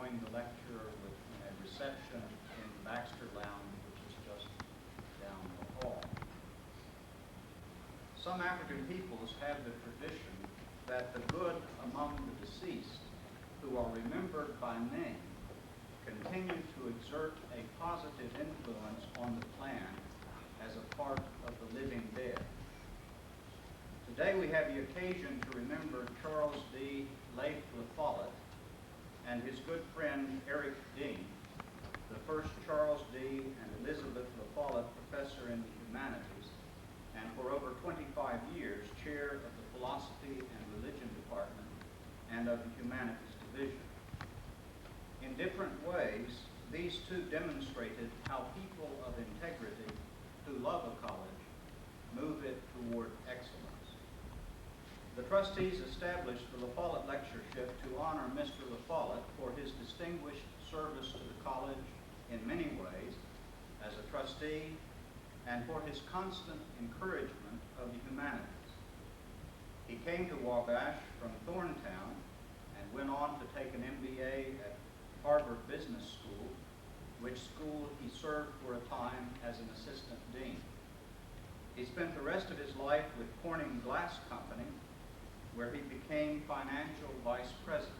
enjoying the lecture with a reception in Baxter Lounge, which is just down the hall. Some African peoples have the tradition that the good among the deceased, who are remembered by name, continue to exert a positive influence on the clan as a part of the living dead. Today we have the occasion to remember Charles D. LaFollette and his good friend Eric Dean, the first Charles D. and Elizabeth LaFollette Professor in the Humanities, and for over 25 years Chair of the Philosophy and Religion Department and of the Humanities Division. In different ways, these two demonstrated how people of integrity who love a college move it toward excellence. The trustees established the LaFollette Lectureship to honor Mr. LaFollette for his distinguished service to the college in many ways as a trustee and for his constant encouragement of the humanities. He came to Wabash from Thorntown and went on to take an MBA at Harvard Business School, which school he served for a time as an assistant dean. He spent the rest of his life with Corning Glass Company, where he became financial vice president.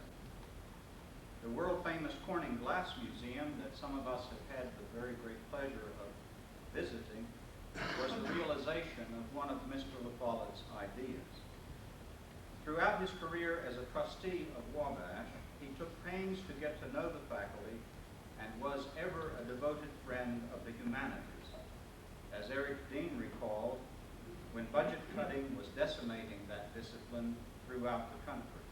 The world-famous Corning Glass Museum that some of us have had the very great pleasure of visiting was the realization of one of Mr. LaFollette's ideas. Throughout his career as a trustee of Wabash, he took pains to get to know the faculty and was ever a devoted friend of the humanities. As Eric Dean recalled, when budget cutting was decimating that discipline throughout the country,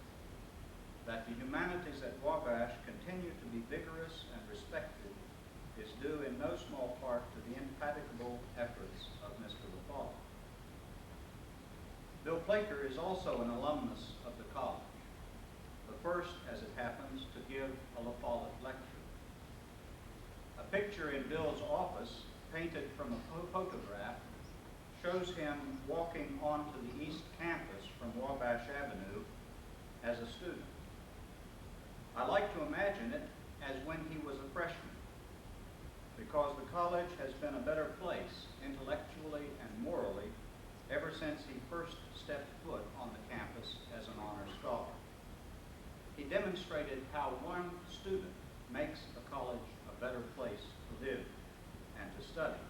that the humanities at Wabash continue to be vigorous and respected is due in no small part to the indefatigable efforts of Mr. LaFollette. Bill Placher is also an alumnus of the college, the first, as it happens, to give a LaFollette lecture. A picture in Bill's office, painted from a photograph, shows him walking onto the East Campus from Wabash Avenue as a student. I like to imagine it as when he was a freshman, because the college has been a better place intellectually and morally ever since he first stepped foot on the campus as an honor scholar. He demonstrated how one student makes a college a better place to live and to study,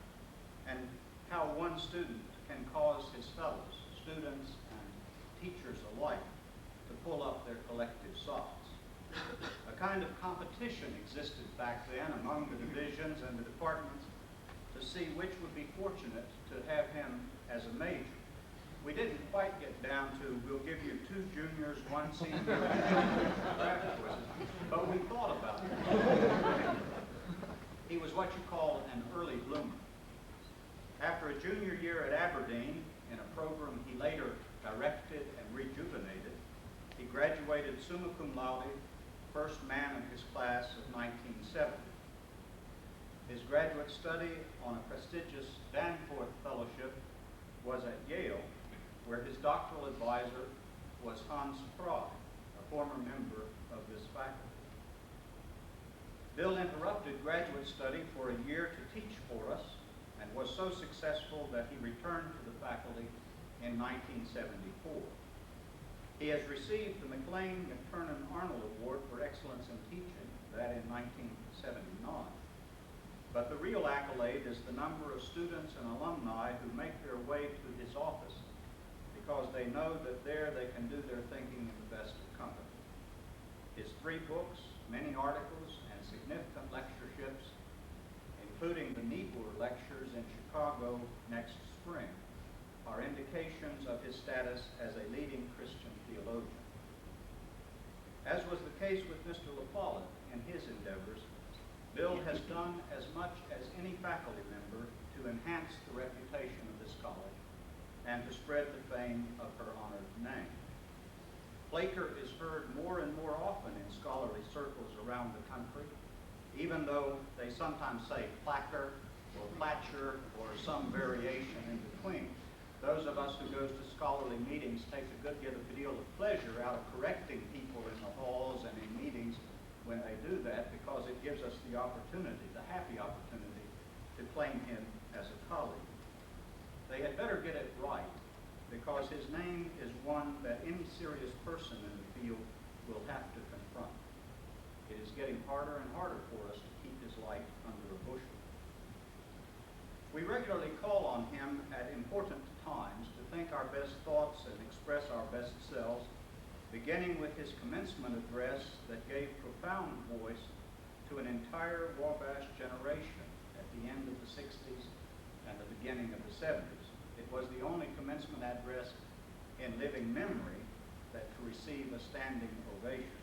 and how one student can cause his fellows, students and teachers alike, to pull up their collective socks. A kind of competition existed back then among the divisions and the departments to see which would be fortunate to have him as a major. We didn't quite get down to, we'll give you 2 juniors, 1 senior, but we thought about it. He was what you call an early bloomer. After a junior year at Aberdeen, in a program he later directed and rejuvenated, he graduated summa cum laude, first man of his class of 1970. His graduate study on a prestigious Danforth Fellowship was at Yale, where his doctoral advisor was Hans Frey, a former member of this faculty. Bill interrupted graduate study for a year to teach for us, and was so successful that he returned to the faculty in 1974. He has received the McLean McTurnan Arnold Award for Excellence in Teaching, that in 1979. But the real accolade is the number of students and alumni who make their way to his office because they know that there they can do their thinking in the best of company. His 3 books, many articles, and significant lectureships, including the Niebuhr lectures in Chicago next spring, are indications of his status as a leading Christian theologian. As was the case with Mr. LaFollette in his endeavors, Bill has done as much as any faculty member to enhance the reputation of this college and to spread the fame of her honored name. Placher is heard more and more often in scholarly circles around the country, even though they sometimes say Placher or Placher or some variation in between. Those of us who goes to scholarly meetings take a good deal of pleasure out of correcting people in the halls and in meetings when they do that, person in the field will have to confront. It is getting harder and harder for us to keep his light under a bushel. We regularly call on him at important times to think our best thoughts and express our best selves, beginning with his commencement address that gave profound voice to an entire Wabash generation at the end of the 60s and the beginning of the 70s. It was the only commencement address in living memory that to receive a standing ovation.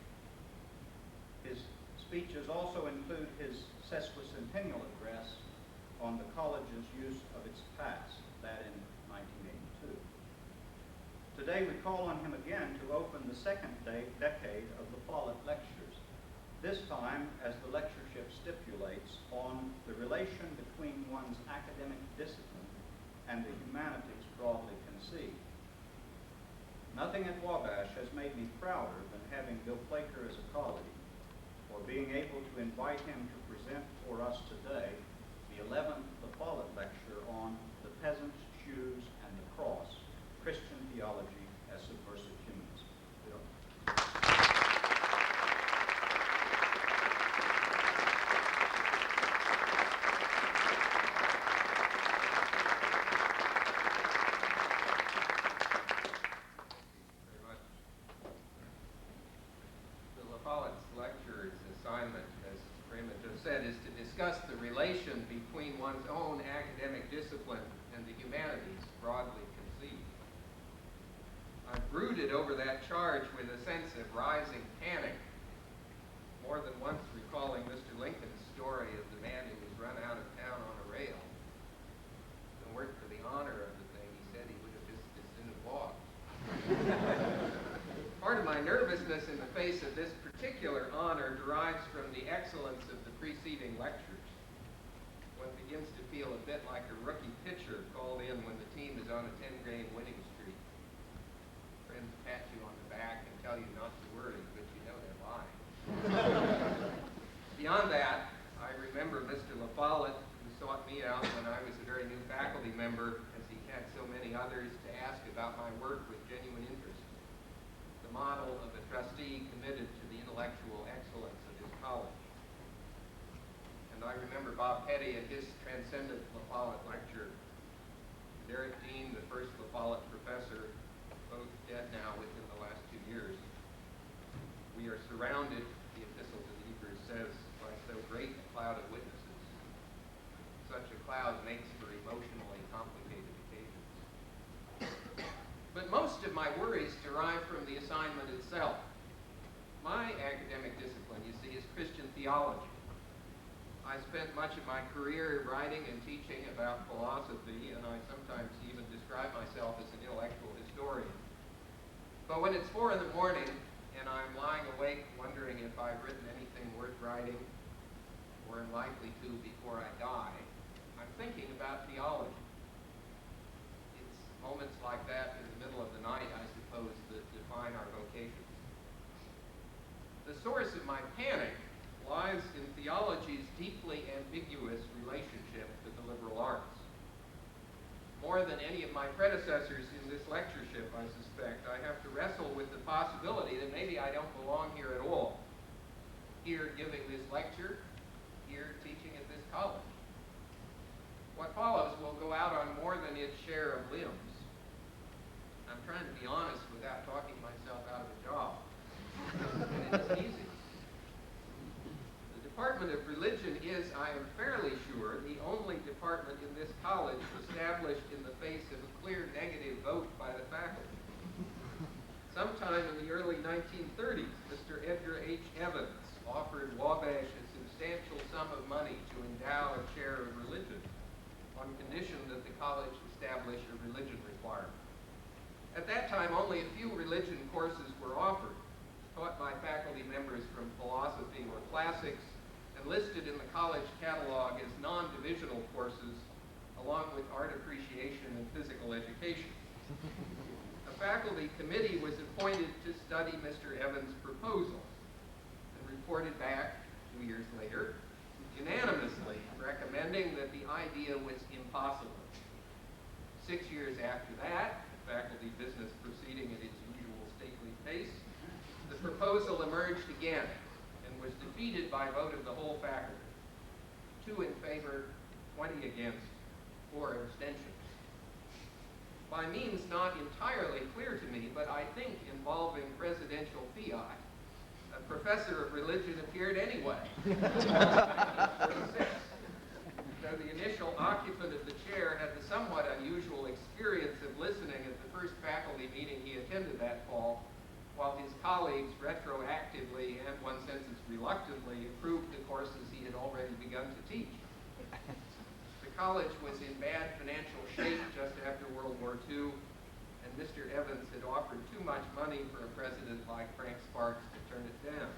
His speeches also include his sesquicentennial address on the college's use of its past, that in 1982. Today we call on him again to open the second decade of LaFollette lectures, this time, as the lectureship stipulates, on the relation between one's academic discipline and the humanities broadly conceived. Nothing at Wabash has made me prouder than having Bill Placher as a colleague, or being able to invite him to present for us today the 11th LaFollette lecture on the peasant's shoes and the cross, Christian theology as subversive humanism. LaFollette's lecture's assignment, as Raymond just said, is to discuss the relation between one's own academic discipline and the humanities broadly conceived. I've brooded over that charge with a sense of rising panic, more than once recalling Mr. Lincoln's story of the man who was run out of town on a rail. If it weren't for the honor of the thing, he said he would have just as soon have walked. Part of my nervousness in the face of this particular honor derives from the excellence of the preceding lectures. One begins to feel a bit like a rookie pitcher called in when the team is on a 10-game winning streak. Friends pat you on the back and tell you not to worry, but you know they're lying. Beyond that, I remember Mr. LaFollette, who sought me out when I was a very new faculty member, as he had so many others, to ask about my work with genuine interest. The model of a trustee committed to the intellectual excellence of his college. And I remember Bob Petty at his transcendent LaFollette lecture. Derek Dean, the first LaFollette professor, both dead now within the last 2 years. We are surrounded, the Epistle to the Hebrews says, by so great a cloud of witnesses. Such a cloud makes for emotionally complicated occasions. But most of my worries derive from the assignment itself. My academic discipline, you see, is Christian theology. I spent much of my career writing and teaching about philosophy, and I sometimes even describe myself as an intellectual historian. But when it's 4 in the morning and I'm lying awake wondering if I've written anything worth writing, or am likely to before I die, I'm thinking about theology. It's moments like that in the middle of the night, I suppose, that define our vocations. The source of my panic lies in theology's deeply ambiguous relationship to the liberal arts. More than any of my predecessors in this lectureship, I suspect, I have to wrestle with the possibility that maybe I don't belong here at all. Here giving this lecture, here teaching at this college. What follows will go out on more than its share of limbs. I'm trying to be honest without talking myself out of a job. And it's easy. The Department of Religion is, I am fairly sure, the only department in this college established in the face of a clear negative vote by the faculty. Sometime in the early 1930s, Mr. Edgar H. Evans offered Wabash a substantial sum of money to endow a chair of religion on condition that the college establish a religion requirement. At that time, only a few religion courses were offered, taught by faculty members from philosophy or classics, and listed in the college catalog as non-divisional courses, along with art appreciation and physical education. A faculty committee was appointed to study Mr. Evans' proposal and reported back 2 years later, unanimously recommending that the idea was impossible. 6 years after that, the faculty business proceeding at its usual stately case, the proposal emerged again and was defeated by vote of the whole faculty. 2 in favor, 20 against, 4 abstentions. By means not entirely clear to me, but I think involving presidential fiat, a professor of religion appeared anyway. So the initial occupant of the chair had the somewhat unusual experience of listening at the first faculty meeting he attended that fall, while his colleagues retroactively and, one senses reluctantly, approved the courses he had already begun to teach. The college was in bad financial shape just after World War II, and Mr. Evans had offered too much money for a president like Frank Sparks to turn it down.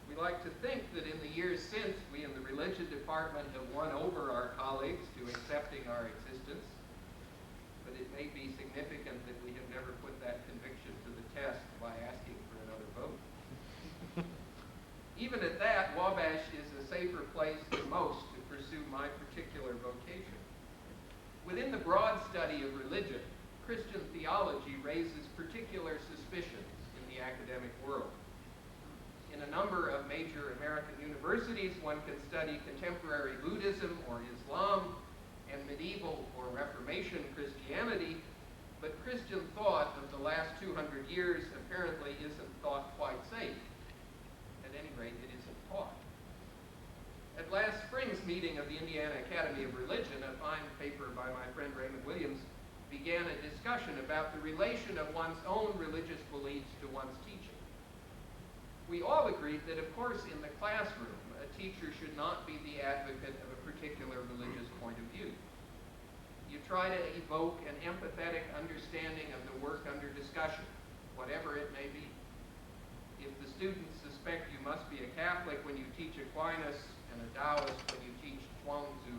We like to think that in the years since, we in the religion department have won over our colleagues to accepting our existence, but it may be significant that we have never put that conviction to the test by asking for another vote. Even at that, Wabash is a safer place than most to pursue my particular vocation. Within the broad study of religion, Christian theology raises particular suspicions in the academic world. In a number of major American universities, one can study contemporary Buddhism or Islam and medieval or Reformation Christianity, but Christian thought of the last 200 years apparently isn't thought quite safe. At any rate, it isn't taught. At last spring's meeting of the Indiana Academy of Religion, a fine paper by my friend Raymond Williams began a discussion about the relation of one's own religious beliefs to one's teaching. We all agreed that, of course, in the classroom, a teacher should not be the advocate of a particular religious point of view. You try to evoke an empathetic understanding of the work under discussion, whatever it may be. If the students suspect you must be a Catholic when you teach Aquinas and a Taoist when you teach Chuang-Tzu,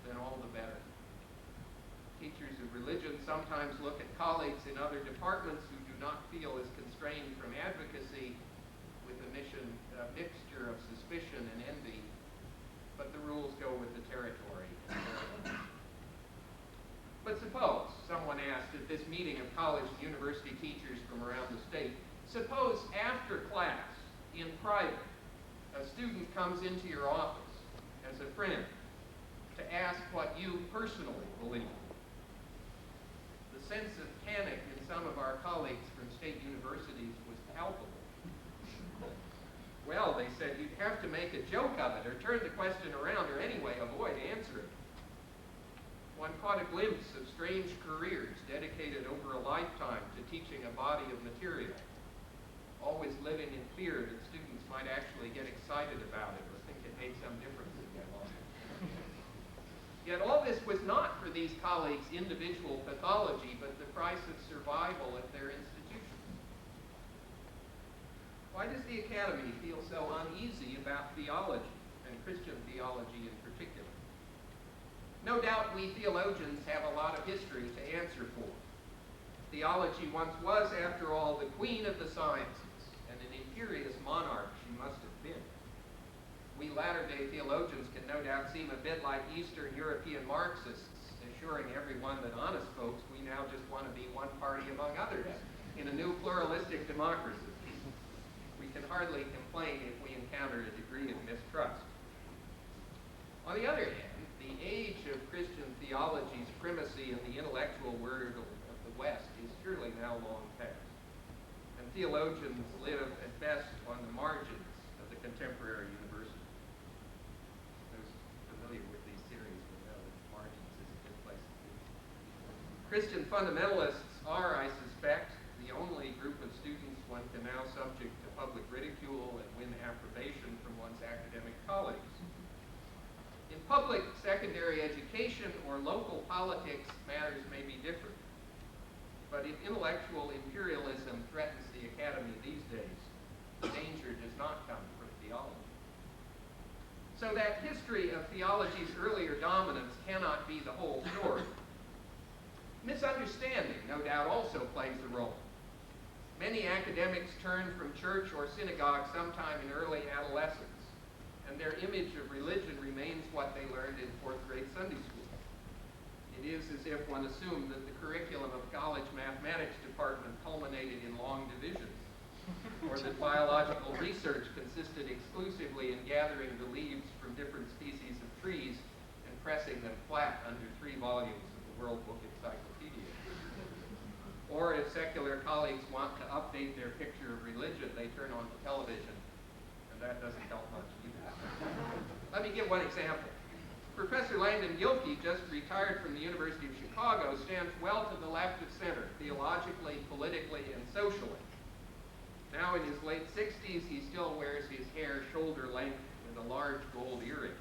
then all the better. Teachers of religion sometimes look at colleagues in other departments who do not feel as constrained from advocacy with a mixture of suspicion and envy, but the rules go with the territory. But suppose, someone asked at this meeting of college and university teachers from around the state, suppose after class, in private, a student comes into your office as a friend to ask what you personally believe. The sense of panic in some of our colleagues from state universities was palpable. Well, they said, you'd have to make a joke of it or turn the question around or anyway avoid answering. One caught a glimpse of strange careers dedicated over a lifetime to teaching a body of material, always living in fear that students might actually get excited about it or think it made some difference in their life. Yet all this was not for these colleagues' individual pathology, but the price of survival at their institution. Why does the Academy feel so uneasy about theology, and Christian theology in particular? No doubt we theologians have a lot of history to answer for. Theology once was, after all, the queen of the sciences, and an imperious monarch she must have been. We latter-day theologians can no doubt seem a bit like Eastern European Marxists, assuring everyone that honest folks, we now just want to be one party among others in a new pluralistic democracy. We can hardly complain if we encounter a degree of mistrust. On the other hand, the age of Christian theology's primacy in the intellectual world of the West is surely now long past, and theologians live at best on the margins of the contemporary university. Those familiar with these series will know that margins is a good place to be. Christian fundamentalists are, I suspect, the only group of students one can now subject to public ridicule and win approbation from one's academic colleagues. In public secondary education or local politics, matters may be different. But if intellectual imperialism threatens the academy these days, the danger does not come from theology. So that history of theology's earlier dominance cannot be the whole story. Misunderstanding, no doubt, also plays a role. Many academics turn from church or synagogue sometime in early adolescence, and their image of religion remains what they learned in fourth grade Sunday school. It is as if one assumed that the curriculum of college mathematics department culminated in long divisions, or that biological research consisted exclusively in gathering the leaves from different species of trees and pressing them flat under 3 volumes of the World Book Encyclopedia. Or if secular colleagues want to update their picture of religion, they turn on the television, and that doesn't help much either. Let me give one example. Professor Langdon Gilkey, just retired from the University of Chicago, stands well to the left of center, theologically, politically, and socially. Now in his late 60s, he still wears his hair shoulder length with a large gold earring.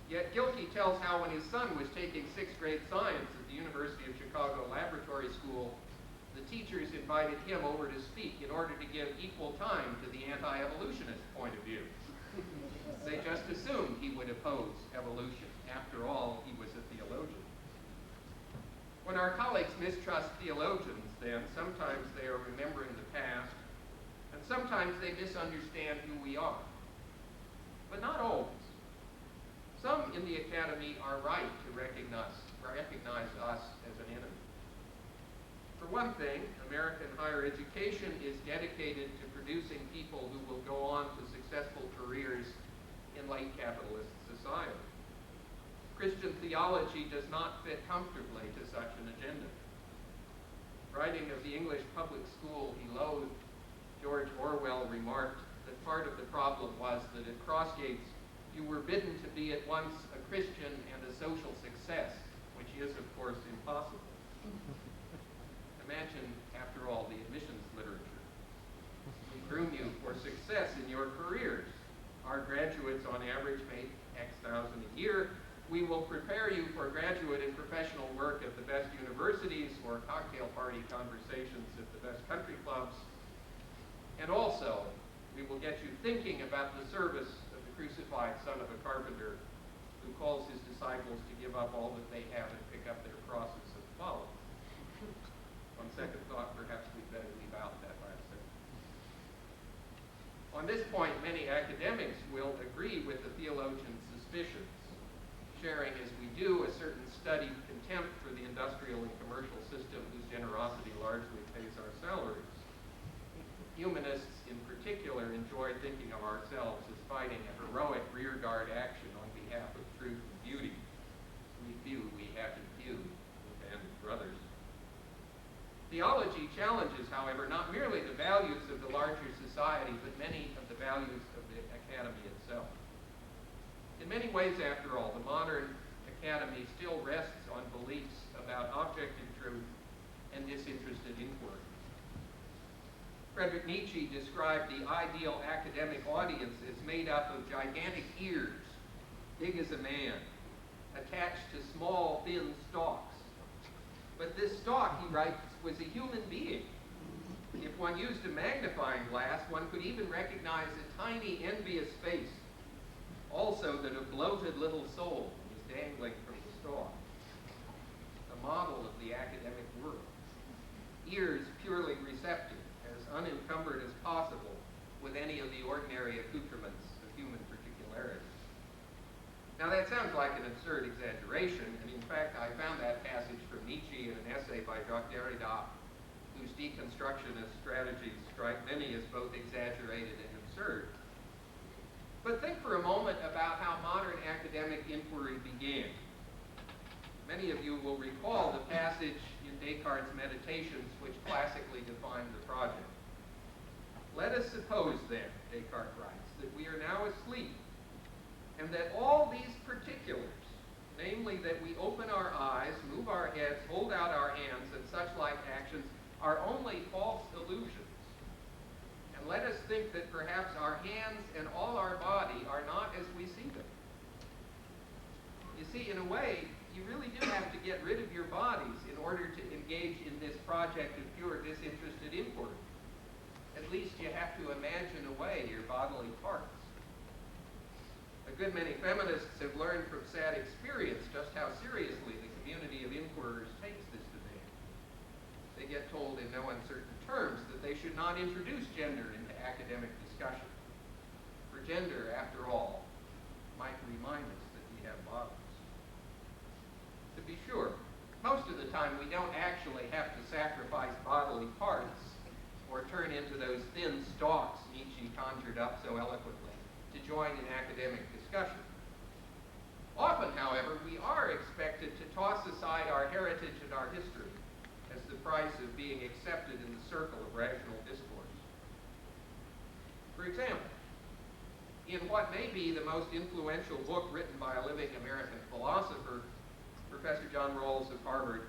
Yet Gilkey tells how when his son was taking 6th grade science at the University of Chicago Laboratory School, the teachers invited him over to speak in order to give equal time to the anti-evolutionist point of view. They just assumed he would oppose evolution. After all, he was a theologian. When our colleagues mistrust theologians, then, sometimes they are remembering the past, and sometimes they misunderstand who we are. But not always. Some in the academy are right to recognize us as an enemy. For one thing, American higher education is dedicated to producing people who will go on to successful careers in late capitalist society. Christian theology does not fit comfortably to such an agenda. Writing of the English public school he loathed, George Orwell remarked that part of the problem was that at Crossgates you were bidden to be at once a Christian and a social success, which is, of course, impossible. Imagine, after all, the admissions literature. We groom you for success in your careers. Our graduates on average make X thousand a year. We will prepare you for graduate and professional work at the best universities or cocktail party conversations at the best country clubs. And also, we will get you thinking about the service of the crucified son of a carpenter who calls his disciples to give up all that they have and pick up their crosses and follow. On second thought, perhaps we'd better leave out that last sentence. On this point, many academics will agree with the theologian's suspicions, sharing, as we do, a certain studied contempt for the industrial and commercial system whose generosity largely pays our salaries. Humanists, in particular, enjoy thinking of ourselves as fighting a heroic rearguard action on behalf of truth and beauty. We few, we have in few, and brothers. Theology challenges, however, not merely the values of the larger society, but many of the values of the academy itself. In many ways, after all, the modern academy still rests on beliefs about objective truth and disinterested inquiry. Friedrich Nietzsche described the ideal academic audience as made up of gigantic ears, big as a man, attached to small, thin stalks. But this stalk, he writes, was a human being. If one used a magnifying glass, one could even recognize a tiny, envious face. Also, that a bloated little soul was dangling from the stalk. A model of the academic world. Ears purely receptive, as unencumbered as possible with any of the ordinary accoutrements of human particularity. Now that sounds like an absurd exaggeration, and in fact I found that passage from Nietzsche in an essay by Jacques Derrida, whose deconstructionist strategies strike many as both exaggerated and absurd. But think for a moment about how modern academic inquiry began. Many of you will recall the passage in Descartes' Meditations which classically defined the project. Let us suppose then, Descartes writes, that we are now asleep, and that all these particulars, namely that we open our eyes, move our heads, hold out our hands, and such like actions, are only false illusions. And let us think that perhaps our hands and all our body are not as we see them. You see, in a way, you really do have to get rid of your bodies in order to engage in this project of pure disinterested inquiry. At least you have to imagine away your bodily parts. A good many feminists have learned from sad experience just how seriously the community of inquirers takes this demand. They get told in no uncertain terms that they should not introduce gender into academic discussion. For gender, after all, might remind us that we have bodies. To be sure. Most of the time, we don't actually have to sacrifice bodily parts or turn into those thin stalks Nietzsche conjured up so eloquently to join in academic discussion. Often, however, we are expected to toss aside our heritage and our history as the price of being accepted in the circle of rational discourse. For example, in what may be the most influential book written by a living American philosopher, Professor John Rawls of Harvard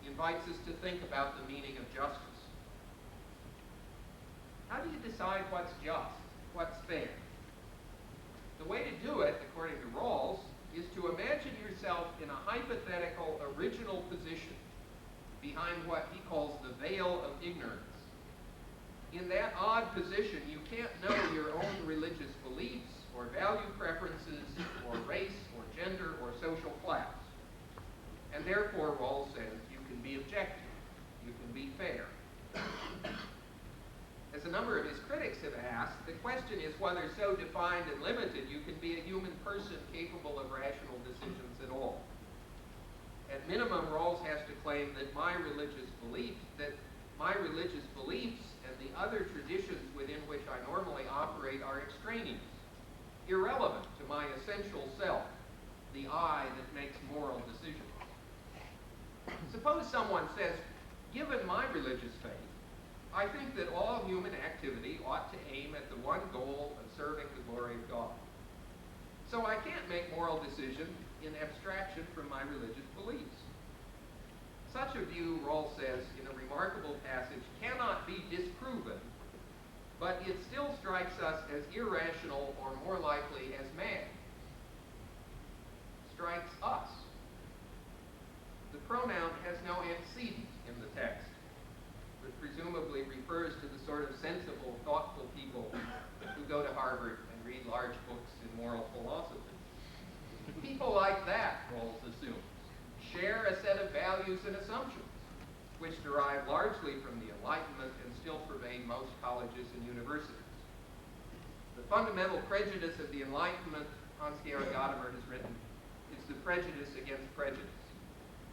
invites us to think about the meaning of justice. How do you decide what's just, what's fair? The way to do it, according to Rawls, is to imagine yourself in a hypothetical original position behind what he calls the veil of ignorance. In that odd position, you can't know your own religious beliefs or value preferences or race or gender or social class. And therefore, Rawls says, you can be objective, you can be fair. As a number of his critics have asked, the question is whether so defined and limited you can be a human person capable of rational decisions at all. At minimum, Rawls has to claim that my religious beliefs and the other traditions within which I normally operate are extraneous, irrelevant to my essential self, the I that makes moral decisions. Suppose someone says, given my religious faith, I think that all human activity ought to aim at the one goal of serving the glory of God. So I can't make moral decisions in abstraction from my religious beliefs. Such a view, Rawls says, in a remarkable passage, cannot be disproven, but it still strikes us as irrational or more likely as mad. Strikes us. The pronoun has no antecedent in the text, but presumably refers to the sort of sensible, thoughtful people who go to Harvard and read large books in moral philosophy. People like that, Rawls assumes, share a set of values and assumptions, which derive largely from the Enlightenment and still pervade most colleges and universities. The fundamental prejudice of the Enlightenment, Hans-Georg Gadamer has written, is the prejudice against prejudice,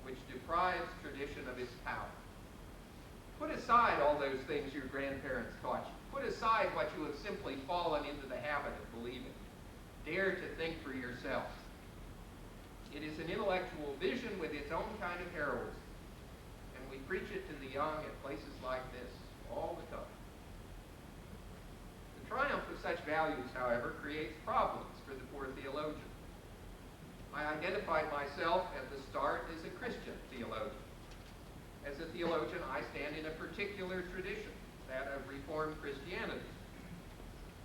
which deprives tradition of its power. Put aside all those things your grandparents taught you. Put aside what you have simply fallen into the habit of believing. Dare to think for yourself. It is an intellectual vision with its own kind of heroism, and we preach it to the young at places like this all the time. The triumph of such values, however, creates problems for the poor theologian. I identified myself at the start as a Christian theologian. As a theologian, I stand in a particular tradition, that of Reformed Christianity.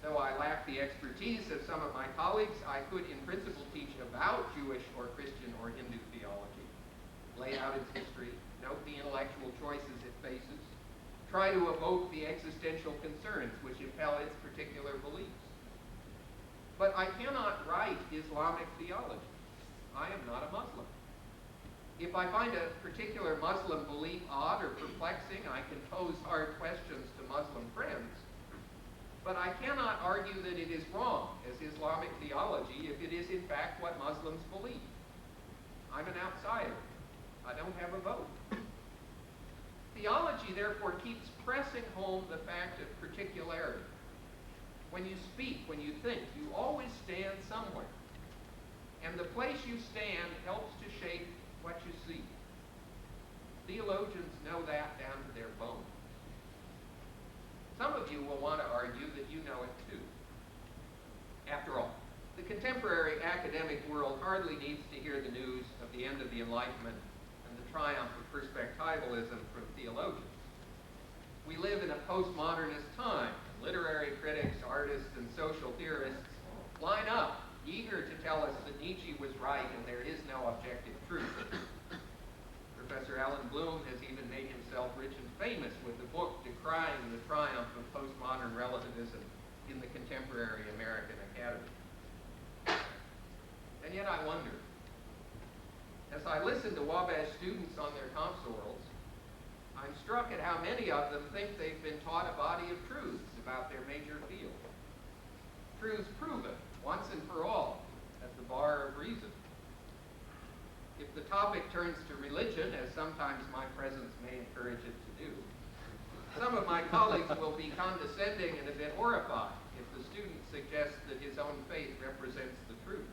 Though I lack the expertise of some of my colleagues, I could in principle teach about Jewish or Christian or Hindu theology, lay out its history, note the intellectual choices it faces, try to evoke the existential concerns which impel its particular beliefs. But I cannot write Islamic theology. I am not a Muslim. If I find a particular Muslim belief odd or perplexing, I can pose hard questions to Muslim friends. But I cannot argue that it is wrong as Islamic theology if it is in fact what Muslims believe. I'm an outsider. I don't have a vote. Theology, therefore, keeps pressing home the fact of particularity. When you speak, when you think, you always stand somewhere. And the place you stand helps to shape what you see. Theologians know that down to their bones. Some of you will want to argue that you know it too. After all, the contemporary academic world hardly needs to hear the news of the end of the Enlightenment and the triumph of perspectivalism from theologians. We live in a postmodernist time, and literary critics, artists, and social theorists line up, eager to tell us that Nietzsche was right and there is no objective truth. Professor Alan Bloom has even made himself rich and famous with a book decrying the triumph of postmodern relativism in the contemporary American Academy. And yet I wonder, as I listen to Wabash students on their consorals, I'm struck at how many of them think they've been taught a body of truths about their major field. Truths proven once and for all at the bar of reason. If the the topic turns to religion, as sometimes my presence may encourage it to do, some of my colleagues will be condescending and a bit horrified if the student suggests that his own faith represents the truth.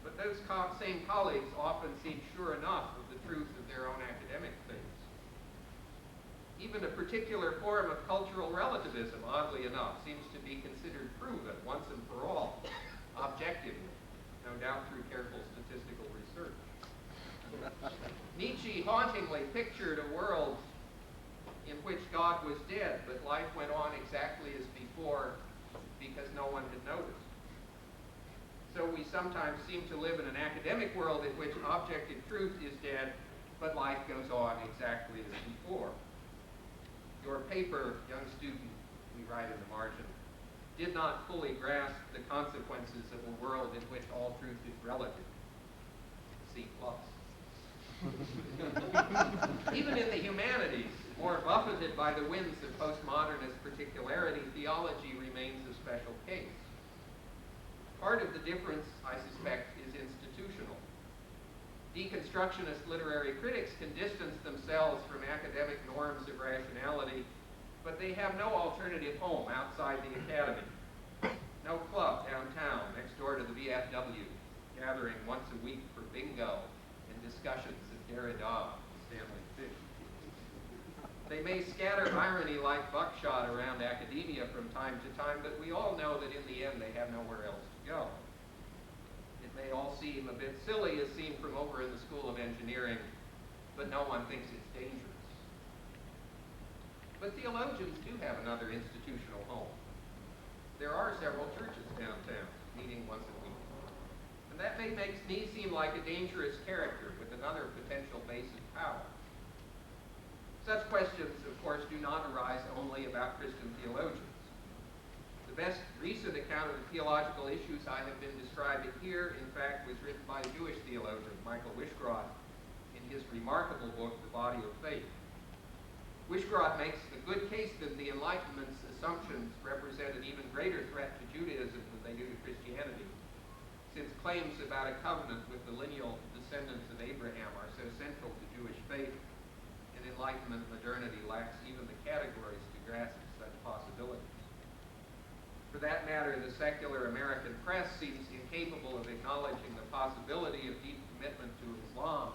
But those same colleagues often seem sure enough of the truth of their own academic faiths. Even a particular form of cultural relativism, oddly enough, seems to be considered proven once and for all, objectively, no doubt through careful statistical research. Nietzsche hauntingly pictured a world in which God was dead, but life went on exactly as before because no one had noticed. So we sometimes seem to live in an academic world in which objective truth is dead, but life goes on exactly as before. Your paper, young student, we write in the margin, did not fully grasp the consequences of a world in which all truth is relative. C+. Even in the humanities, more buffeted by the winds of postmodernist particularity, theology remains a special case. Part of the difference, I suspect, is institutional. Deconstructionist literary critics can distance themselves from academic norms of rationality, but they have no alternative home outside the academy. No club downtown next door to the VFW, gathering once a week for bingo and discussions of Derrida and Stanley Fish. They may scatter irony like buckshot around academia from time to time, but we all know that in the end they have nowhere else to go. It may all seem a bit silly as seen from over in the School of Engineering, but no one thinks it's dangerous. But theologians do have another institutional home. There are several churches downtown, meeting once a week. And that makes me seem like a dangerous character with another potential base of power. Such questions, of course, do not arise only about Christian theologians. The best recent account of the theological issues I have been describing here, in fact, was written by a Jewish theologian, Michael Wishgrad, in his remarkable book, The Body of Faith. Wishgrad makes a good case that the Enlightenment's assumptions represent an even greater threat to Judaism than they do to Christianity, since claims about a covenant with the lineal descendants of Abraham are so central to Jewish faith, and Enlightenment modernity lacks even the categories to grasp such possibilities. For that matter, the secular American press seems incapable of acknowledging the possibility of deep commitment to Islam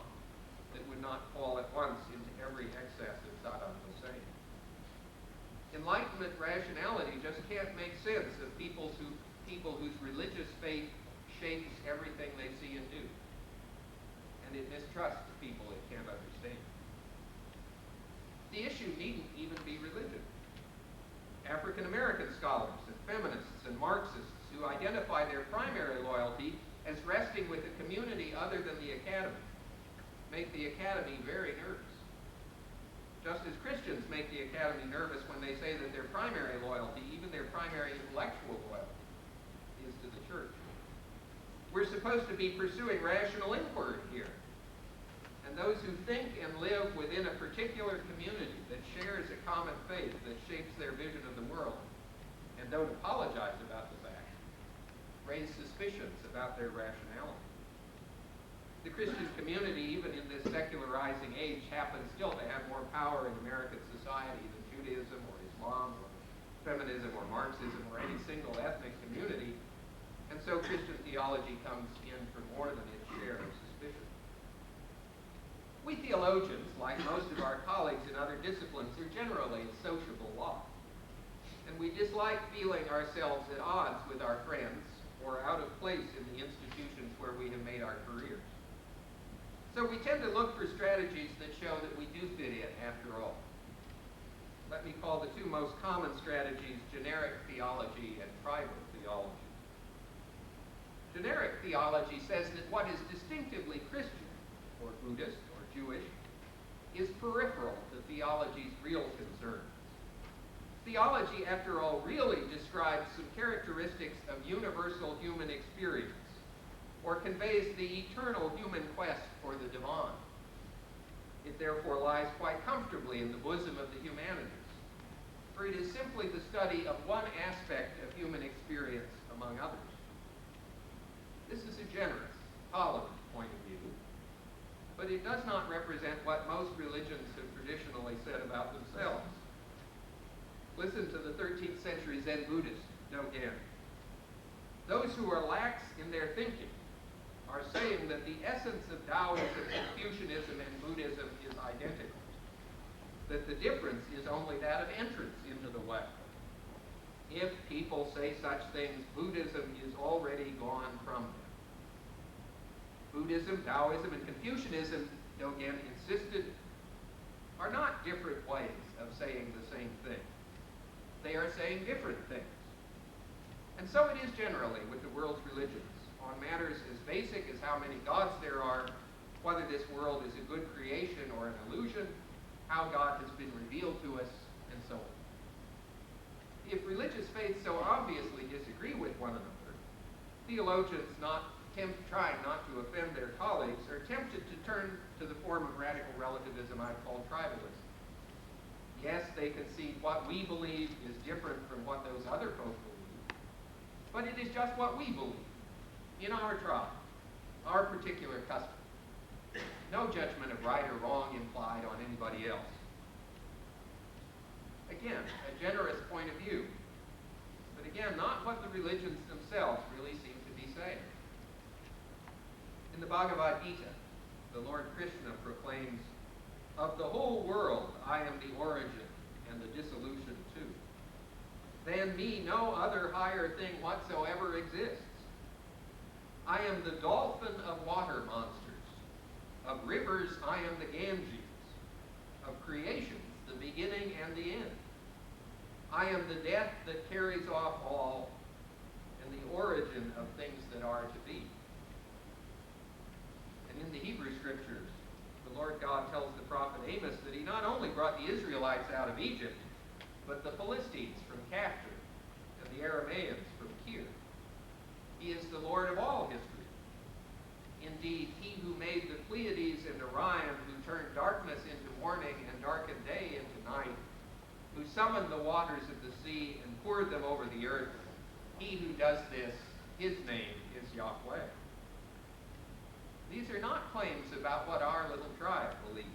that would not fall at once into every excess of Saddam Hussein. Enlightenment rationality just can't make sense of people whose religious faith shapes everything they see and do. And it mistrusts the people it can't understand. The issue needn't even be religion. African American scholars and feminists and Marxists who identify their primary loyalty as resting with a community other than the academy make the academy very nervous. Just as Christians make the academy nervous when they say that their primary loyalty, even their primary intellectual loyalty, is to the church. We're supposed to be pursuing rational inquiry here. And those who think and live within a particular community that shares a common faith that shapes their vision of the world and don't apologize about the fact, raise suspicions about their rationality. The Christian community, even in this secularizing age, happens still to have more power in American society than Judaism or Islam or feminism or Marxism or any single ethnic community. And so Christian theology comes in for more than its share of suspicion. We theologians, like most of our colleagues in other disciplines, are generally a sociable lot. And we dislike feeling ourselves at odds with our friends or out of place in the institutions where we have made our careers. So we tend to look for strategies that show that we do fit in after all. Let me call the two most common strategies generic theology and private theology. Generic theology says that what is distinctively Christian, or Buddhist, or Jewish, is peripheral to theology's real concerns. Theology, after all, really describes some characteristics of universal human experience, or conveys the eternal human quest for the divine. It therefore lies quite comfortably in the bosom of the humanities, for it is simply the study of one aspect of human experience among others. This is a generous, tolerant point of view, but it does not represent what most religions have traditionally said about themselves. Listen to the 13th century Zen Buddhist, Dogen. Those who are lax in their thinking are saying that the essence of Taoism, Confucianism, and Buddhism is identical, that the difference is only that of entrance into the way. If people say such things, Buddhism is already gone from them. Buddhism, Taoism, and Confucianism, Dogen insisted, are not different ways of saying the same thing. They are saying different things. And so it is generally with the world's religions, on matters as basic as how many gods there are, whether this world is a good creation or an illusion, how God has been revealed to us, and so on. If religious faiths so obviously disagree with one another, theologians trying not to offend their colleagues are tempted to turn to the form of radical relativism I've called tribalism. Yes, they concede what we believe is different from what those other folk believe, but it is just what we believe, in our tribe, our particular custom. No judgment of right or wrong implied on anybody else. Again, a generous point of view, but again, not what the religions themselves really seem to be saying. In the Bhagavad Gita, the Lord Krishna proclaims, "Of the whole world I am the origin and the dissolution too. Than me no other higher thing whatsoever exists. I am the dolphin of water monsters. Of rivers I am the Ganges. Of creations the beginning and the end. I am the death that carries off all, and the origin of things that are to be." And in the Hebrew Scriptures, the Lord God tells the prophet Amos that he not only brought the Israelites out of Egypt, but the Philistines from Caphtor and the Aramaeans from Kir. He is the Lord of all history. Indeed, he who made the Pleiades and Orion, who turned darkness into morning and darkened day into night, who summoned the waters of the sea and poured them over the earth, he who does this, his name is Yahweh. These are not claims about what our little tribe believes,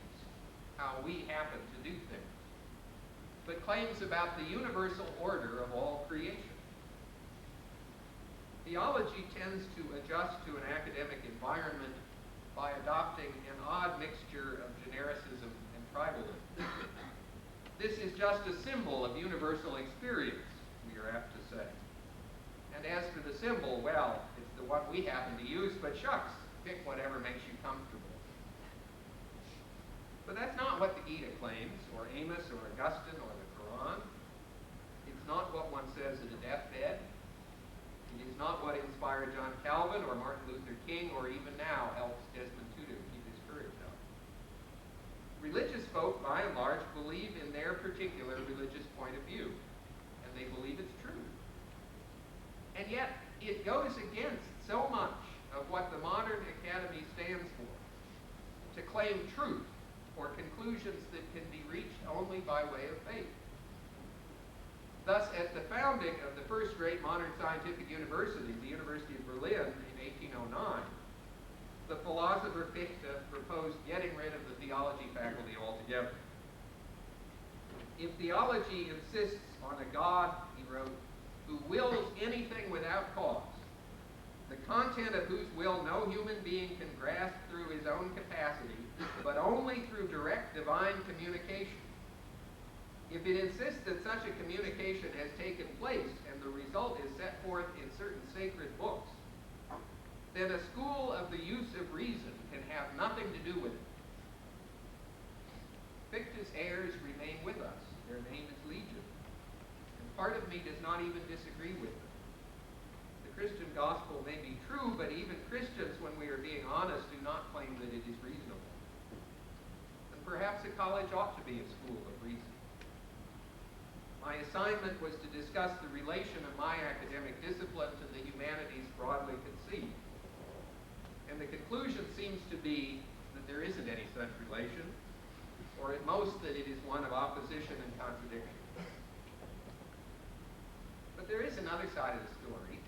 how we happen to do things, but claims about the universal order of all creation. Theology tends to adjust to an academic environment by adopting an odd mixture of genericism and tribalism. This is just a symbol of universal experience, we are apt to say. And as for the symbol, well, it's the one we happen to use, but shucks, pick whatever makes you comfortable. But that's not what the Gita claims, or Amos, or Augustine, or the Quran. It's not what one says at a deathbed. It is not what inspired John Calvin, or Martin Luther King, or even now helps Desmond Tutu keep his courage up. Religious folk, by and large, believe in their particular religious point of view, and they believe it's true. And yet, it goes against so much of what the modern academy stands for, to claim truth or conclusions that can be reached only by way of faith. Thus, at the founding of the first great modern scientific university, the University of Berlin, in 1809, the philosopher Fichte proposed getting rid of the theology faculty altogether. If theology insists on a God, he wrote, who wills anything without cause, the content of whose will no human being can grasp through his own capacity, but only through direct divine communication. If it insists that such a communication has taken place and the result is set forth in certain sacred books, then a school of the use of reason can have nothing to do with it. Fichte's heirs remain with us. Their name is Legion. And part of me does not even disagree with them. The Christian gospel may be true, but even Christians, when we are being honest, do not claim that it is reasonable. And perhaps a college ought to be a school of reason. My assignment was to discuss the relation of my academic discipline to the humanities broadly conceived. And the conclusion seems to be that there isn't any such relation, or at most that it is one of opposition and contradiction. But there is another side of the story,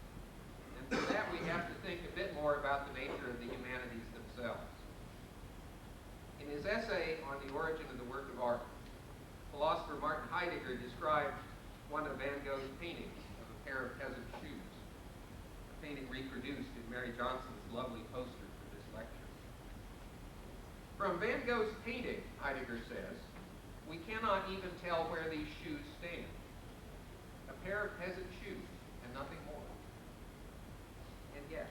and for that we have to think a bit more about the nature of the humanities themselves. In his essay on the origin of the work of art, philosopher Martin Heidegger described one of Van Gogh's paintings of a pair of peasant shoes, a painting reproduced in Mary Johnson's lovely poster for this lecture. From Van Gogh's painting, Heidegger says, we cannot even tell where these shoes stand. A pair of peasant shoes and nothing more. And yet,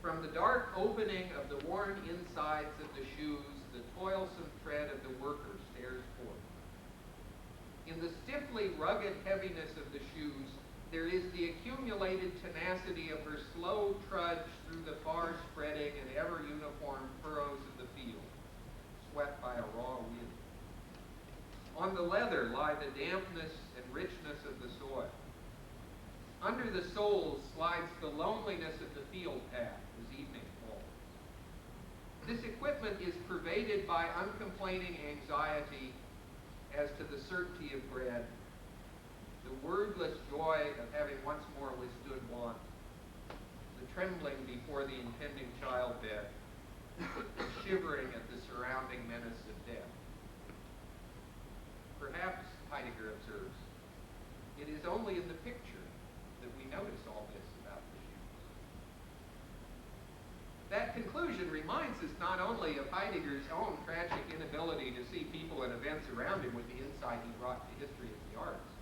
from the dark opening of the worn insides of the shoes, the toilsome tread of the worker stares forth. In the stiffly rugged heaviness of the shoes, there is the accumulated tenacity of her slow trudge through the far-spreading and ever-uniform furrows of the field, swept by a raw wind. On the leather lie the dampness and richness of the soil. Under the soles slides the loneliness of the field path as evening falls. This equipment is pervaded by uncomplaining anxiety as to the certainty of bread, the wordless joy of having once more withstood want, the trembling before the impending childbed, the shivering at the surrounding menace of death. Perhaps, Heidegger observes, it is only in the picture that we notice all this about the shoes. That conclusion reminds us not only of Heidegger's own tragic inability to see people and events around him with the insight he brought to history of the arts,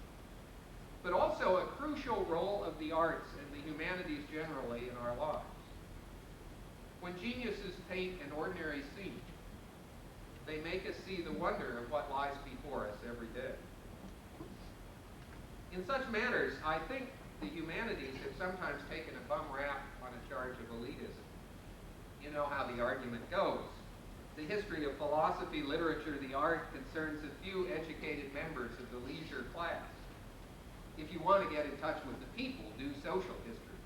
but also a crucial role of the arts and the humanities generally in our lives. When geniuses paint an ordinary scene, they make us see the wonder of what lies before us every day. In such matters, I think the humanities have sometimes taken a bum rap on a charge of elitism. You know how the argument goes. The history of philosophy, literature, the art concerns a few educated members of the leisure class. If you want to get in touch with the people, do social history.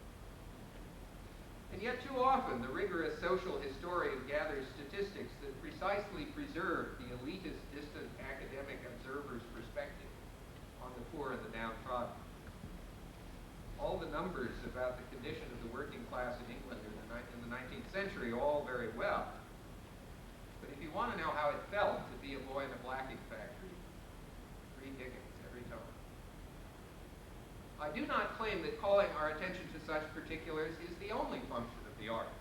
And yet too often, the rigorous social historian gathers statistics that precisely preserve the elitist, distant academic observer's perspective on the poor and the downtrodden. All the numbers about the condition of the working class in England in the 19th century, all very well. But if you want to know how it felt to be a boy in a blacking factory, read Dickens every time. I do not claim that calling our attention to such particulars is the only function of the arts.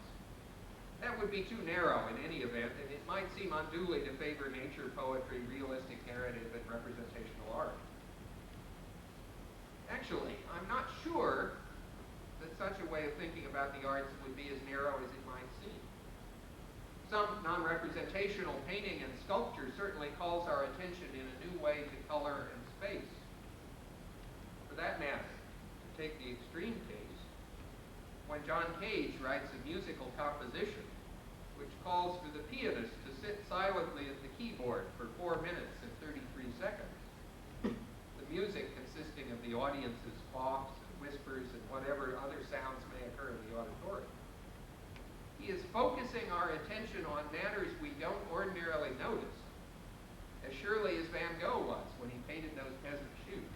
That would be too narrow in any event, and it might seem unduly to favor nature, poetry, realistic narrative, and representational art. Actually, I'm not sure that such a way of thinking about the arts would be as narrow as it might seem. Some non-representational painting and sculpture certainly calls our attention in a new way to color and space. For that matter, to take the extreme case, when John Cage writes a musical composition which calls for the pianist to sit silently at the keyboard for 4 minutes and 33 seconds, the music consisting of the audience's coughs and whispers and whatever other sounds may occur in the auditorium. He is focusing our attention on matters we don't ordinarily notice, as surely as Van Gogh was when he painted those peasant shoes.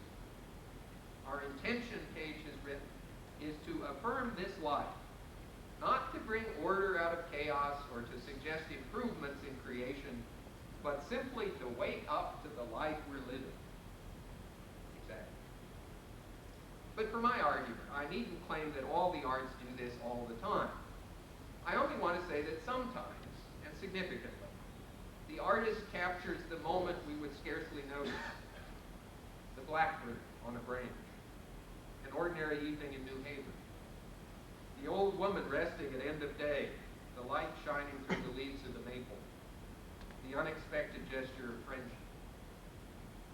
Our intention, Cage has written, is to affirm this life, not to bring order out of chaos or to suggest improvements in creation, but simply to wake up to the life we're living. Exactly. But for my argument, I needn't claim that all the arts do this all the time. I only want to say that sometimes, and significantly, the artist captures the moment we would scarcely notice. The blackbird on a branch. An ordinary evening in New Haven. The old woman resting at end of day, the light shining through the leaves of the maple. The unexpected gesture of friendship.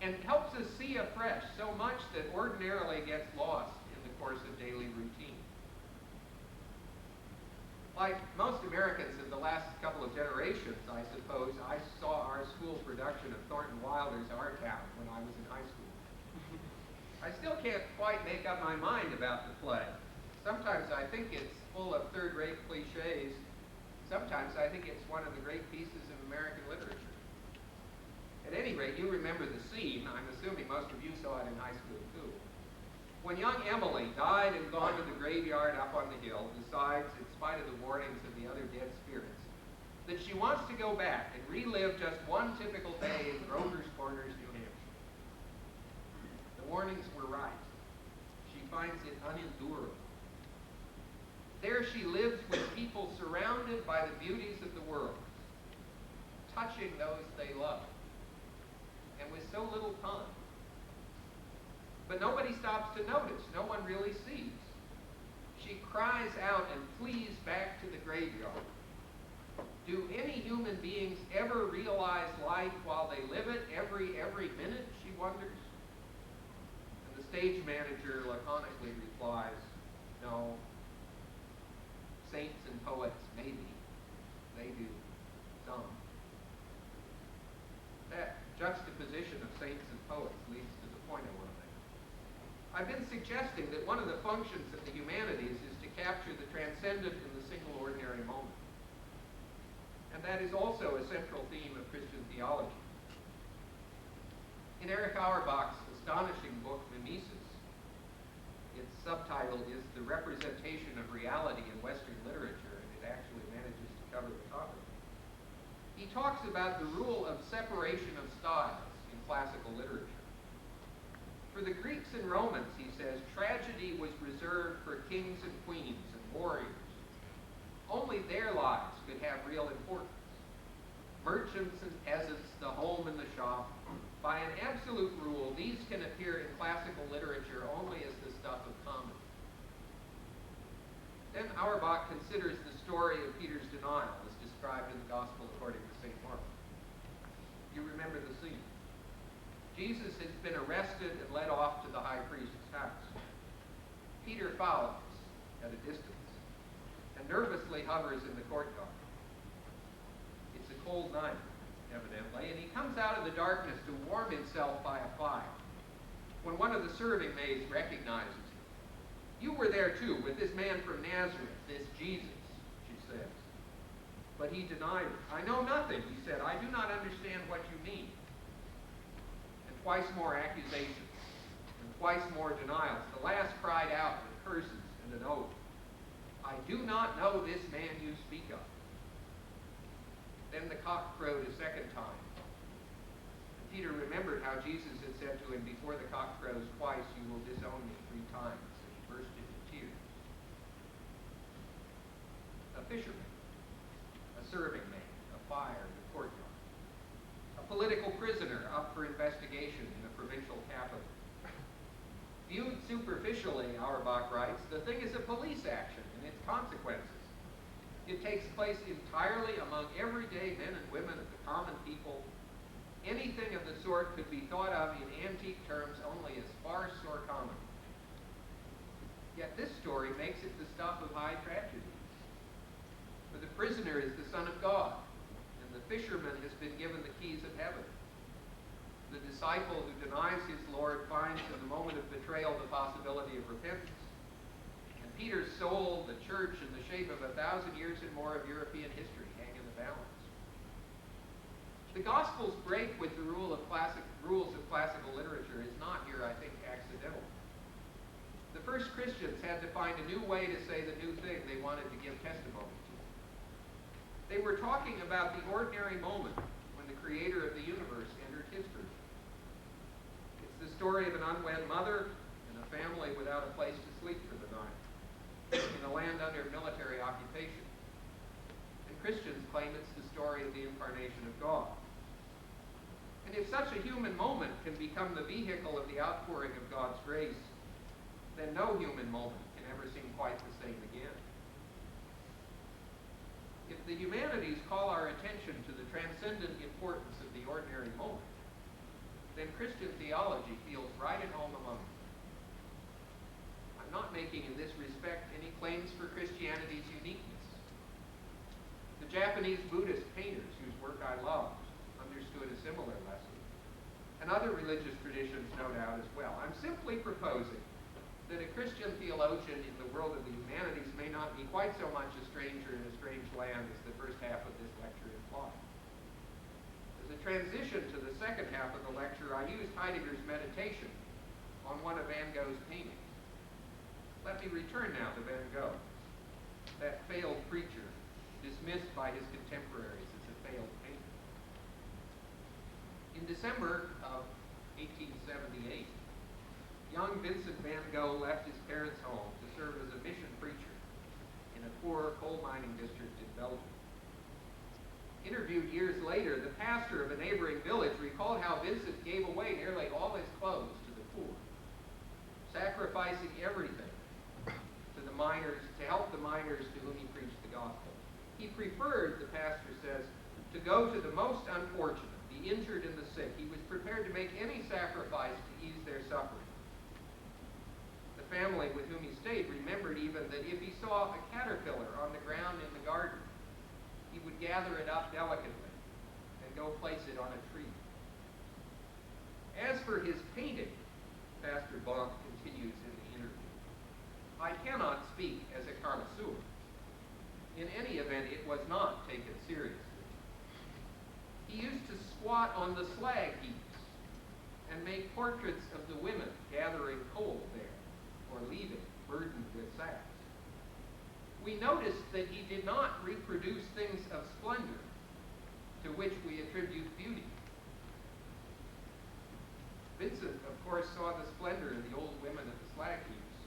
And helps us see afresh so much that ordinarily gets lost in the course of daily routine. Like most Americans of the last couple of generations, I suppose, I saw our school production of Thornton Wilder's Our Town when I was in high school. I still can't quite make up my mind about the play. Sometimes I think it's full of third-rate cliches. Sometimes I think it's one of the great pieces of American literature. At any rate, you remember the scene. I'm assuming most of you saw it in high school, too. When young Emily, died and gone to the graveyard up on the hill, decides, in spite of the warnings of the other dead spirits, that she wants to go back and relive just one typical day in Grover's Corners, New Hampshire. The warnings were right. She finds it unendurable. There she lives with people surrounded by the beauties of the world, touching those they love, and with so little time. But nobody stops to notice. No one really sees. She cries out and flees back to the graveyard. Do any human beings ever realize life while they live it every minute, she wonders? And the stage manager laconically replies, no. Saints and poets, maybe. They do. Some. That juxtaposition of saints and poets leads to the point I want to make. I've been suggesting that one of the functions of the humanities is to capture the transcendent in the single ordinary moment. And that is also a central theme of Christian theology. In Erich Auerbach's astonishing book, Mimesis, its subtitle is The Representation of Reality in Western Literature, and it actually manages to cover the topic. He talks about the rule of separation of styles in classical literature. For the Greeks and Romans, he says, tragedy was reserved for kings and queens and warriors. Only their lives could have real importance. Merchants and peasants, the home and the shop. By an absolute rule, these can appear in classical literature only as the stuff of comedy. Then Auerbach considers the story of Peter's denial as described in the Gospel according to St. Mark. You remember the scene. Jesus has been arrested and led off to the high priest's house. Peter follows at a distance and nervously hovers in the courtyard. It's a cold night, evidently, and he comes out of the darkness to warm himself by a fire. When one of the serving maids recognizes him, "You were there too, with this man from Nazareth, this Jesus," she says. But he denied it. "I know nothing," he said. "I do not understand what you mean." And twice more accusations, and twice more denials. The last cried out with curses and an oath. "I do not know this man you speak of." Then the cock crowed a second time. And Peter remembered how Jesus had said to him, "Before the cock crows twice, you will disown me 3 times." And he burst into tears. A fisherman, a serving man, a fire in the courtyard, a political prisoner up for investigation in a provincial capital. Viewed superficially, Auerbach writes, the thing is a police action and its consequences. It takes place entirely among everyday men and women of the common people. Anything of the sort could be thought of in antique terms only as farce or comedy. Yet this story makes it the stuff of high tragedy. For the prisoner is the Son of God, and the fisherman has been given the keys of heaven. The disciple who denies his Lord finds in the moment of betrayal the possibility of repentance. And Peter's soul, the church, and the shape of 1,000 years and more of European history hang in the balance. The Gospels break with the rules of classical literature is not here, I think, accidental. The first Christians had to find a new way to say the new thing they wanted to give testimony to. They were talking about the ordinary moment when the creator of the universe entered history. It's the story of an unwed mother and a family without a place to sleep for the night in a land under military occupation. And Christians claim it's the story of the incarnation of God. And if such a human moment can become the vehicle of the outpouring of God's grace, then no human moment can ever seem quite the same again. If the humanities call our attention to the transcendent importance of the ordinary moment, then Christian theology feels right at home among them. I'm not making in this respect any claims for Christianity's uniqueness. The Japanese Buddhist painters, whose work I loved, understood a similar lesson, and other religious traditions no doubt as well. I'm simply proposing that a Christian theologian in the world of the humanities may not be quite so much a stranger in a strange land as the first half of this lecture implies. As a transition to the second half of the lecture, I used Heidegger's meditation on one of Van Gogh's paintings. Let me return now to Van Gogh, that failed preacher, dismissed dismissed by his contemporaries as a failed painter. In December of 1878, young Vincent van Gogh left his parents' home to serve as a mission preacher in a poor coal mining district in Belgium. Interviewed years later, the pastor of a neighboring village recalled how Vincent gave away nearly all his clothes to the poor, sacrificing everything to the miners, to help the miners to whom he preached the gospel. He preferred, the pastor says, to go to the most unfortunate, the injured and the sick. He was prepared to make any sacrifice to ease their suffering. The family with whom he stayed remembered even that if he saw a caterpillar on the ground in the garden, he would gather it up delicately and go place it on a tree. As for his painting, Pastor Bonk continues in the interview, I cannot speak as a connoisseur. In any event, it was not taken seriously. He used to squat on the slag heaps and make portraits of the women gathering coal there or leaving, burdened with sacks. We noticed that he did not reproduce things of splendor to which we attribute beauty. Vincent, of course, saw the splendor in the old women at the slag heaps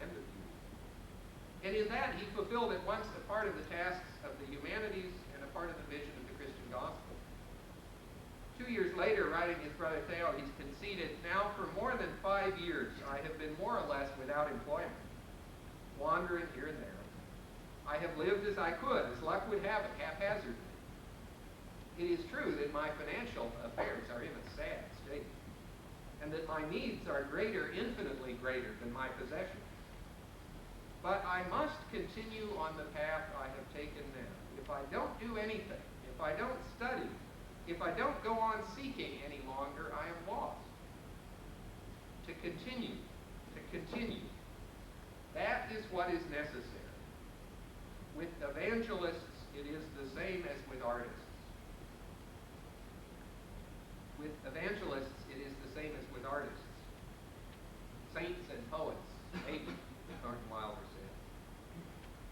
and the beauty. And in that, he fulfilled at once a part of the tasks of the humanities and a part of the vision of the Christian gospel. 2 years later, writing his brother Theo, he's conceded, now for more than 5 years, I have been more or less without employment, wandering here and there. I have lived as I could, as luck would have it, haphazardly. It is true that my financial affairs are in a sad state, and that my needs are greater, infinitely greater than my possessions. But I must continue on the path I have taken now. If I don't do anything, if I don't study, if I don't go on seeking any longer, I am lost. To continue, that is what is necessary. With evangelists, it is the same as with artists. With evangelists, it is the same as with artists. Saints and poets, maybe, Thornton Wilder said.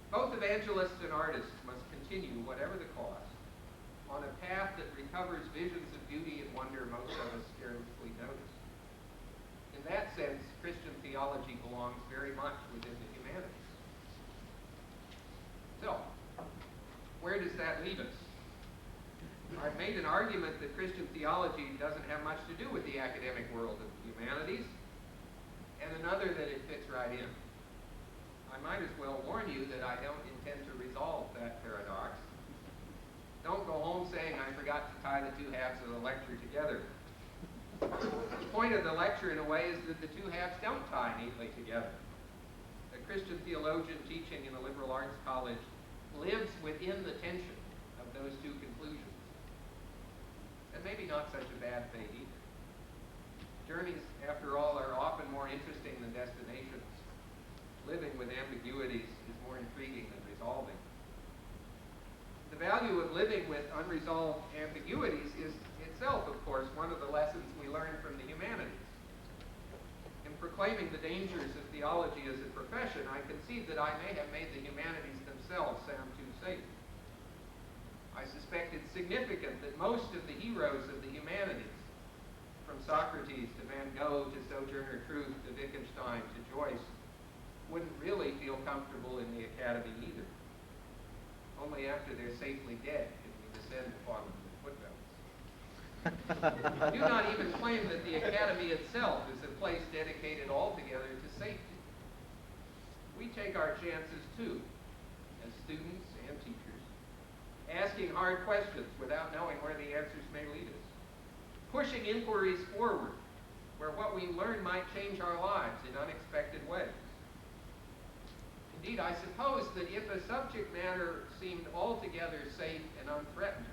Both evangelists and artists must continue, whatever the cost, on a path that recovers visions of beauty and wonder most of us scarcely notice. In that sense, Christian theology belongs very much within the humanities. So, where does that leave us? I've made an argument that Christian theology doesn't have much to do with the academic world of the humanities, and another that it fits right in. I might as well warn you that I don't intend to resolve that paradox. Don't go home saying I forgot to tie the two halves of the lecture together. The point of the lecture, in a way, is that the two halves don't tie neatly together. A Christian theologian teaching in a liberal arts college lives within the tension of those two conclusions. And maybe not such a bad thing either. Journeys, after all, are often more interesting than destinations. Living with ambiguities is more intriguing than resolving. The value of living with unresolved ambiguities is itself, of course, one of the lessons we learn from the humanities. In proclaiming the dangers of theology as a profession, I concede that I may have made the humanities themselves sound too safe. I suspect it's significant that most of the heroes of the humanities, from Socrates to Van Gogh to Sojourner Truth to Wittgenstein to Joyce, wouldn't really feel comfortable in the academy either. Only after they're safely dead can we descend upon them with footnotes. I do not even claim that the academy itself is a place dedicated altogether to safety. We take our chances too, as students and teachers, asking hard questions without knowing where the answers may lead us, pushing inquiries forward where what we learn might change our lives in unexpected ways. Indeed, I suppose that if a subject matter seemed altogether safe and unthreatening,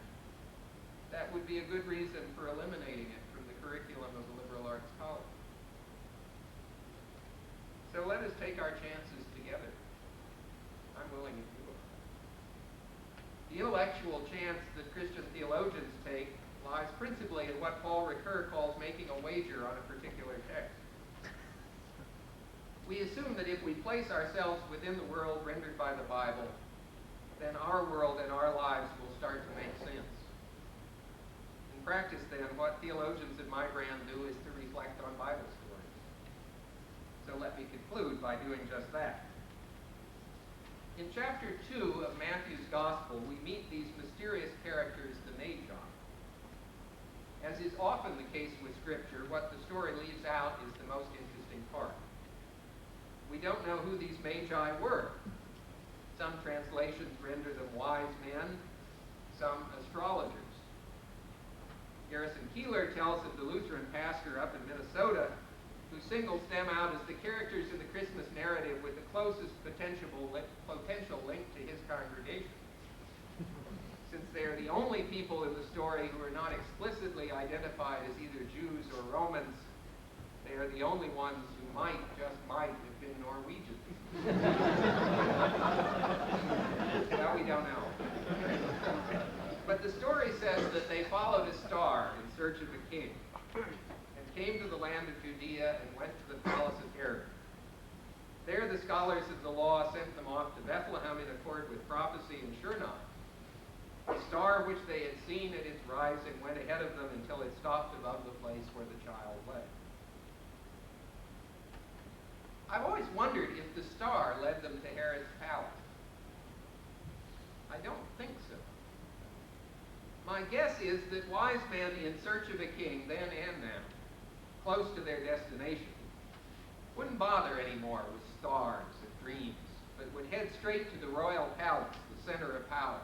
that would be a good reason for eliminating it from the curriculum of a liberal arts college. So let us take our chances together. I'm willing to do it. The intellectual chance that Christian theologians take lies principally in what Paul Ricoeur calls making a wager on a particular text. We assume that if we place ourselves within the world rendered by the Bible, then our world and our lives will start to make sense. In practice, then, what theologians at my brand do is to reflect on Bible stories. So let me conclude by doing just that. In chapter 2 of Matthew's Gospel, we meet these mysterious characters, the Magi. As is often the case with Scripture, what the story leaves out is the most interesting part. We don't know who these Magi were. Some translations render them wise men, some astrologers. Garrison Keillor tells of the Lutheran pastor up in Minnesota who singles them out as the characters in the Christmas narrative with the closest potential link to his congregation. Since they are the only people in the story who are not explicitly identified as either Jews or Romans, they are the only ones who just might have been Norwegian. Well, we don't know. But the story says that they followed a star in search of a king, and came to the land of Judea and went to the palace of Herod. There the scholars of the law sent them off to Bethlehem in accord with prophecy, and sure enough, the star which they had seen at its rising went ahead of them until it stopped above the place where the child lay. I've always wondered if the star led them to Herod's palace. I don't think so. My guess is that wise men in search of a king, then and now, close to their destination, wouldn't bother anymore with stars and dreams, but would head straight to the royal palace, the center of power.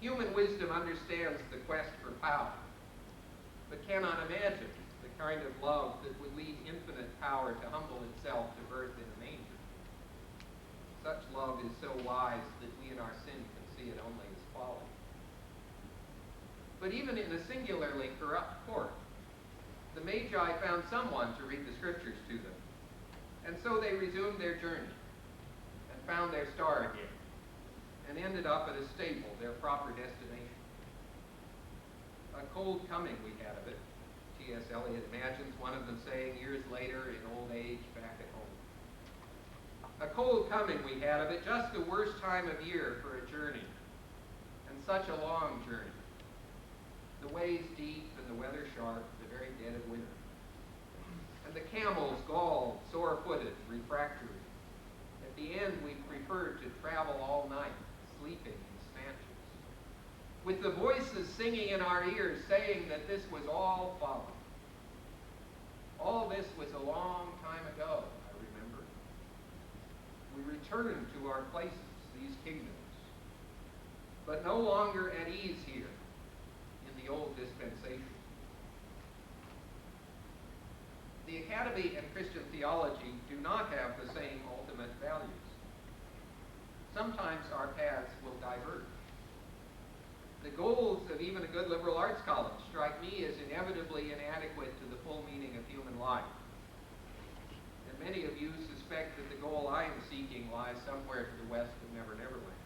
Human wisdom understands the quest for power, but cannot imagine the kind of love that would lead infinite power to humble itself to birth in a manger. Such love is so wise that we in our sin can see it only as folly. But even in a singularly corrupt court, the Magi found someone to read the scriptures to them. And so they resumed their journey and found their star again and ended up at a stable, their proper destination. A cold coming we had of it, T.S. Eliot imagines one of them saying years later in old age back at home. A cold coming we had of it, just the worst time of year for a journey, and such a long journey. The ways deep and the weather sharp, the very dead of winter. And the camels galled, sore-footed, refractory. At the end, we preferred to travel all night, sleeping in snatches, with the voices singing in our ears, saying that this was all folly. All this was a long time ago, I remember. We returned to our places, these kingdoms, but no longer at ease here in the old dispensation. The Academy and Christian theology do not have the same ultimate values. Sometimes our paths will diverge. The goals of even a good liberal arts college strike me as inevitably inadequate to the full meaning of human life. And many of you suspect that the goal I am seeking lies somewhere to the west of Never Never Land.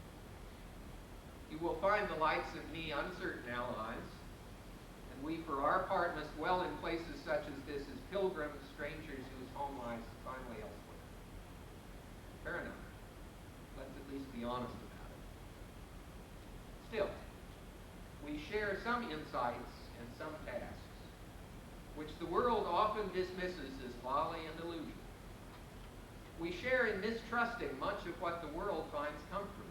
You will find the likes of me uncertain allies, and we for our part must dwell in places such as this as pilgrims, strangers whose home lies finally elsewhere. Fair enough. Let's at least be honest about it. Still, we share some insights and some tasks, which the world often dismisses as folly and delusion. We share in mistrusting much of what the world finds comfortable.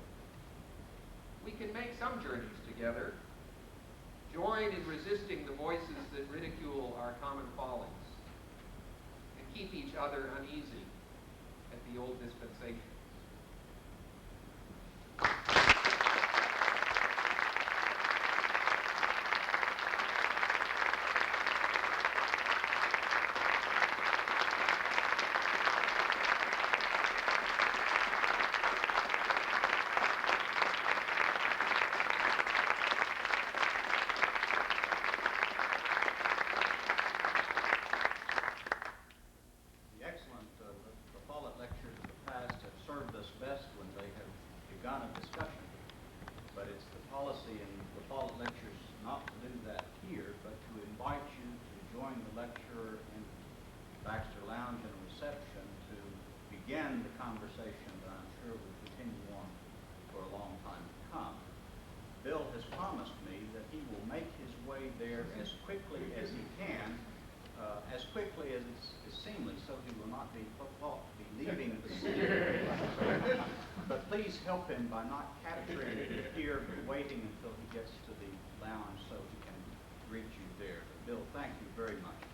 We can make some journeys together, join in resisting the voices that ridicule our common follies, and keep each other uneasy at the old dispensation. LaFollette lectures of the past have served us best when they have begun a discussion. But it's the policy in LaFollette lectures not to do that here, but to invite you to join the lecturer in Baxter Lounge and reception to begin the conversation that I'm sure will continue on for for a long time to come. Bill has promised me that he will make his way there as quickly as he can, as quickly as is seemly, so he will not be leaving the city. But please help him by not capturing him here, but waiting until he gets to the lounge so he can greet you there. Bill, thank you very much.